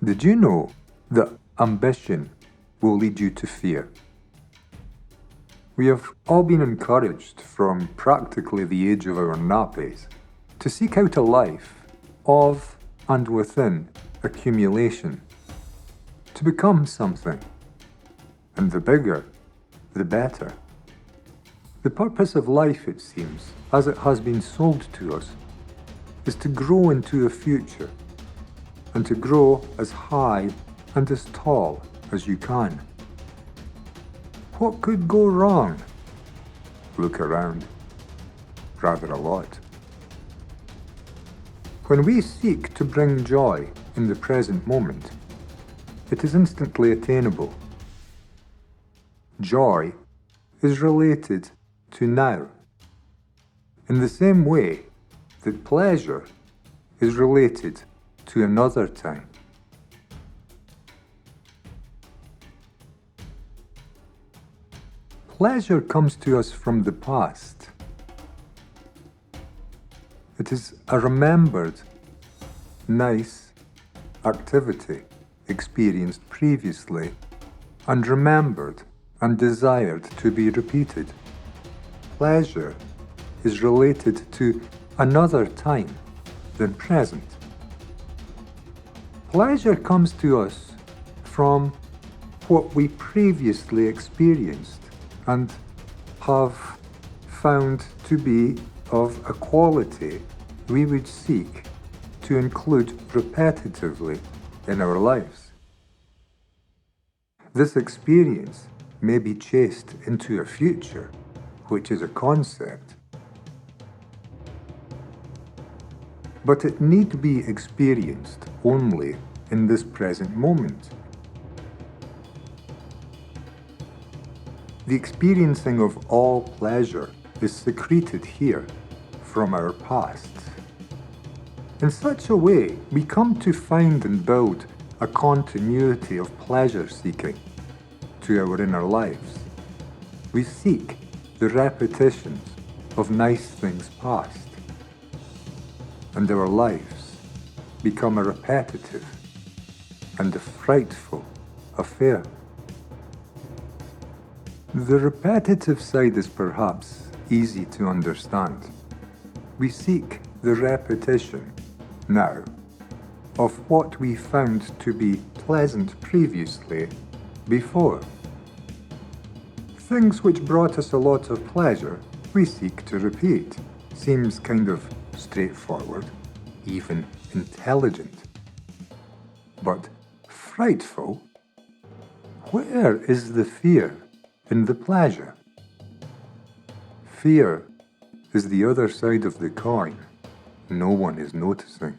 Did you know that ambition will lead you to fear? We have all been encouraged from practically the age of our nappies to seek out a life of and within accumulation, to become something, and the bigger, the better. The purpose of life, it seems, as it has been sold to us, is to grow into a future, and to grow as high and as tall as you can. What could go wrong? Look around. Rather a lot. When we seek to bring joy in the present moment, it is instantly attainable. Joy is related to now, in the same way that pleasure is related to another time. Pleasure comes to us from the past. It is a remembered, nice activity experienced previously and remembered and desired to be repeated. Pleasure is related to another time than present. Pleasure comes to us from what we previously experienced and have found to be of a quality we would seek to include repetitively in our lives. This experience may be chased into a future, which is a concept, but it need be experienced only in this present moment. The experiencing of all pleasure is secreted here from our past. In such a way, we come to find and build a continuity of pleasure seeking to our inner lives. We seek the repetitions of nice things past, and our lives become a repetitive and a frightful affair. The repetitive side is perhaps easy to understand. We seek the repetition now of what we found to be pleasant previously before. Things which brought us a lot of pleasure we seek to repeat. Seems kind of straightforward, even intelligent. But frightful? Where is the fear in the pleasure? Fear is the other side of the coin no one is noticing.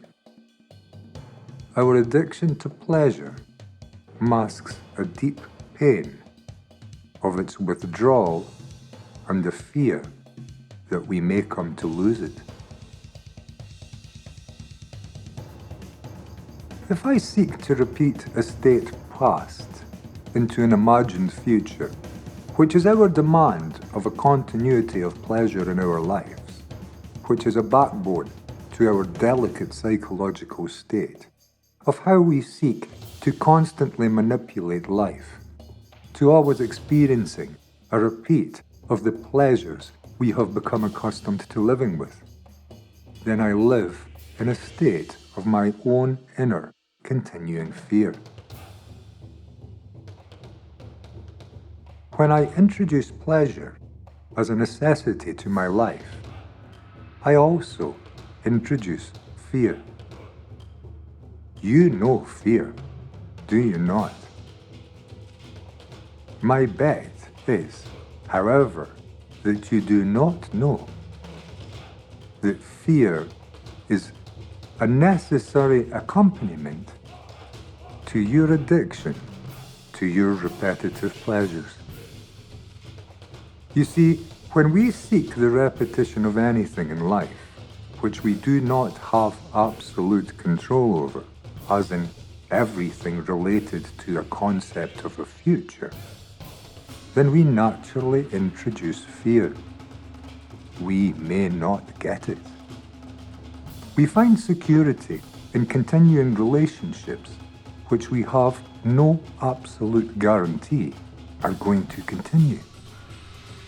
Our addiction to pleasure masks a deep pain of its withdrawal and the fear that we may come to lose it. If I seek to repeat a state past into an imagined future, which is our demand of a continuity of pleasure in our lives, which is a backbone to our delicate psychological state, of how we seek to constantly manipulate life, to always experiencing a repeat of the pleasures we have become accustomed to living with, then I live in a state of my own inner continuing fear. When I introduce pleasure as a necessity to my life, I also introduce fear. You know fear, do you not? My bet is, however, that you do not know that fear is a necessary accompaniment to your addiction to your repetitive pleasures. You see, when we seek the repetition of anything in life, which we do not have absolute control over, as in everything related to a concept of a future, then we naturally introduce fear. We may not get it. We find security in continuing relationships which we have no absolute guarantee are going to continue.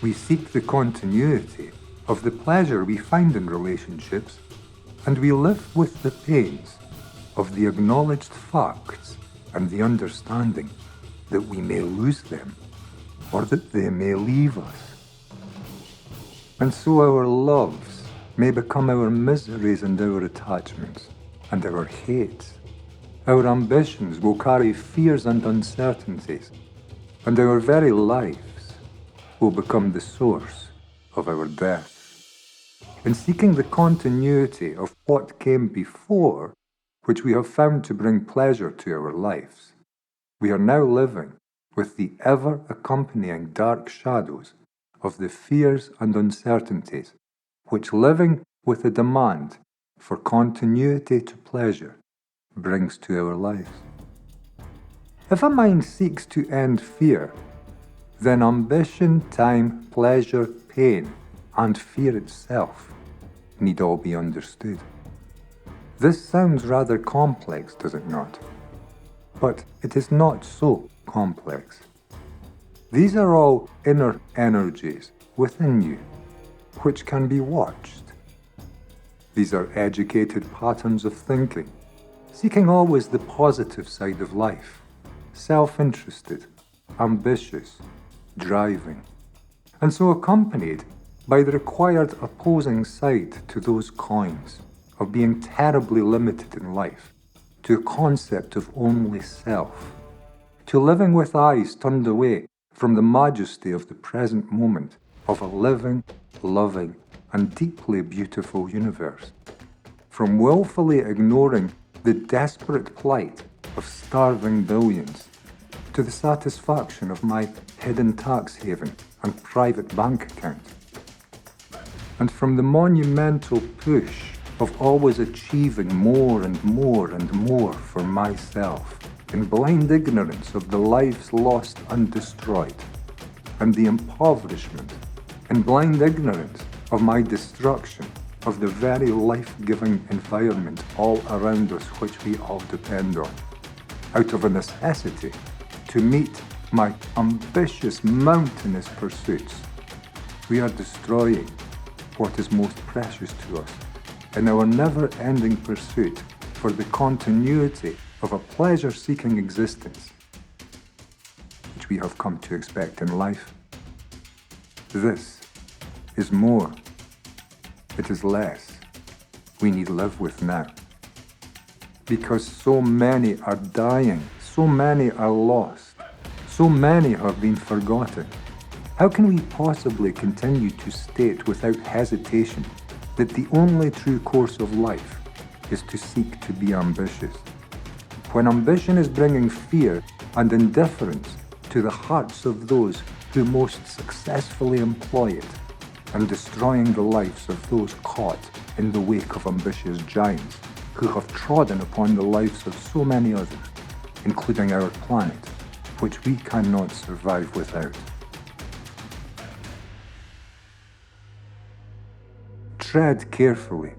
We seek the continuity of the pleasure we find in relationships, and we live with the pains of the acknowledged facts and the understanding that we may lose them or that they may leave us. And so our loves may become our miseries and our attachments and our hates. Our ambitions will carry fears and uncertainties, and our very lives will become the source of our death. In seeking the continuity of what came before, which we have found to bring pleasure to our lives, we are now living with the ever-accompanying dark shadows of the fears and uncertainties which living with a demand for continuity to pleasure brings to our lives. If a mind seeks to end fear, then ambition, time, pleasure, pain, and fear itself need all be understood. This sounds rather complex, does it not? But it is not so complex. These are all inner energies within you, which can be watched. These are educated patterns of thinking, seeking always the positive side of life, self-interested, ambitious, driving, and so accompanied by the required opposing side to those coins of being terribly limited in life, to a concept of only self, to living with eyes turned away from the majesty of the present moment of a living, loving, and deeply beautiful universe, from willfully ignoring the desperate plight of starving billions, to the satisfaction of my hidden tax haven and private bank account, and from the monumental push of always achieving more and more and more for myself, in blind ignorance of the lives lost and destroyed, and the impoverishment, in blind ignorance of my destruction of the very life-giving environment all around us which we all depend on, out of a necessity to meet my ambitious mountainous pursuits. We are destroying what is most precious to us in our never-ending pursuit for the continuity of a pleasure-seeking existence, which we have come to expect in life. This is more. It is less. We need live with now. Because so many are dying, so many are lost, so many have been forgotten. How can we possibly continue to state without hesitation that the only true course of life is to seek to be ambitious, when ambition is bringing fear and indifference to the hearts of those who most successfully employ it, and destroying the lives of those caught in the wake of ambitious giants who have trodden upon the lives of so many others, including our planet, which we cannot survive without. Tread carefully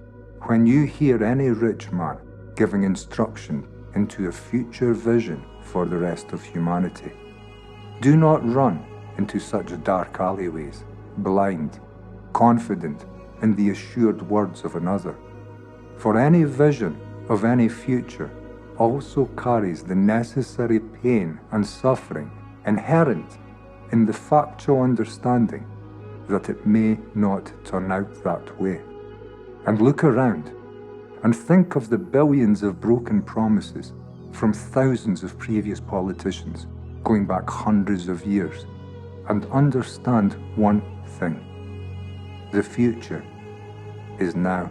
when you hear any rich man giving instruction into a future vision for the rest of humanity. Do not run into such dark alleyways, blind, confident in the assured words of another. For any vision of any future also carries the necessary pain and suffering inherent in the factual understanding that it may not turn out that way. And look around and think of the billions of broken promises from thousands of previous politicians going back hundreds of years, and understand one thing: the future is now.